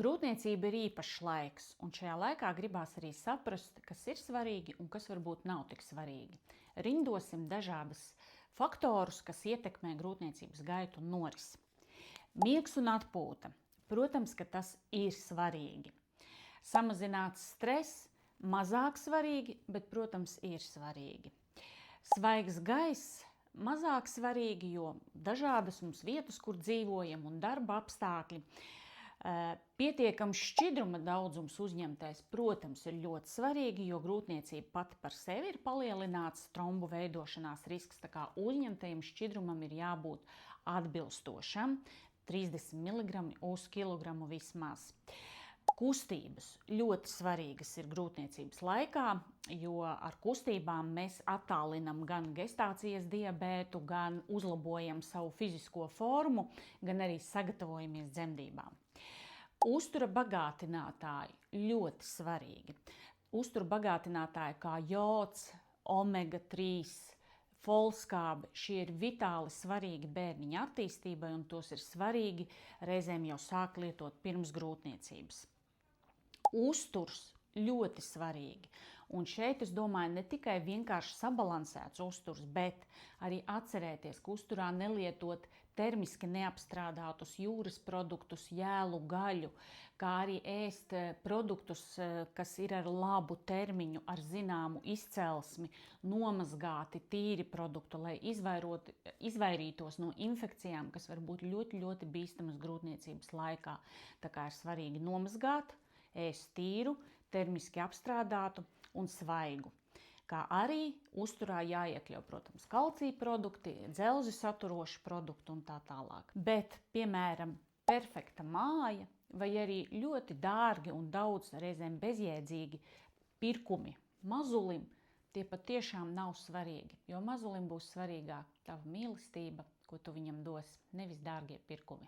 Grūtniecība ir īpašs laiks, un šajā laikā gribās arī saprast, kas ir svarīgi un kas varbūt nav tik svarīgi. Rindosim dažādas faktorus, kas ietekmē grūtniecības gaitu un norisi. Miegs un atpūta. Protams, ka tas ir svarīgi. Samazināts stress mazāk svarīgi, bet, protams, ir svarīgi. Svaigs gaiss mazāk svarīgi, jo dažādas mums vietas, kur dzīvojam, un darba apstākļi. Pietiekams šķidruma daudzums uzņemtais, protams, ir ļoti svarīgi, jo grūtniecība pati par sevi ir palielināts trombu veidošanās risks, tā kā uzņemtajam šķidrumam ir jābūt atbilstošam, 30 mg uz kilogramu vismaz. Kustības ļoti svarīgas ir grūtniecības laikā, jo ar kustībām mēs attālinam gan gestācijas diabētu, gan uzlabojam savu fizisko formu, gan arī sagatavojamies dzemdībām. Uztura bagātinātāji ļoti svarīgi. Uztura bagātinātāji kā jods, omega-3, folskābi, šie ir vitāli svarīgi bērniņa attīstībai, un tos ir svarīgi reizēm jau sākt lietot pirms grūtniecības. Uzturs ļoti svarīgi. Un šeit, es domāju, ne tikai vienkārši sabalansēts uzturs, bet arī atcerēties, ka uzturā nelietot termiski neapstrādātus jūras produktus, jēlu, gaļu, kā arī ēst produktus, kas ir ar labu termiņu, ar zināmu izcelsmi, nomazgāti, tīri produktu, lai izvairītos no infekcijām, kas var būt ļoti, ļoti bīstamas grūtniecības laikā. Tā kā ir svarīgi nomazgāt, ēst tīru, termiski apstrādātu un svaigu. Kā arī uzturā jāiekļauj, protams, kalcija produkti, dzelzi saturoši produkti un tā tālāk. Bet, piemēram, perfekta māja vai arī ļoti dārgi un daudz reizēm bezjēdzīgi pirkumi mazulim, tie patiešām nav svarīgi, jo mazulim būs svarīgāk tava mīlestība, ko tu viņam dos, nevis dārgie pirkumi.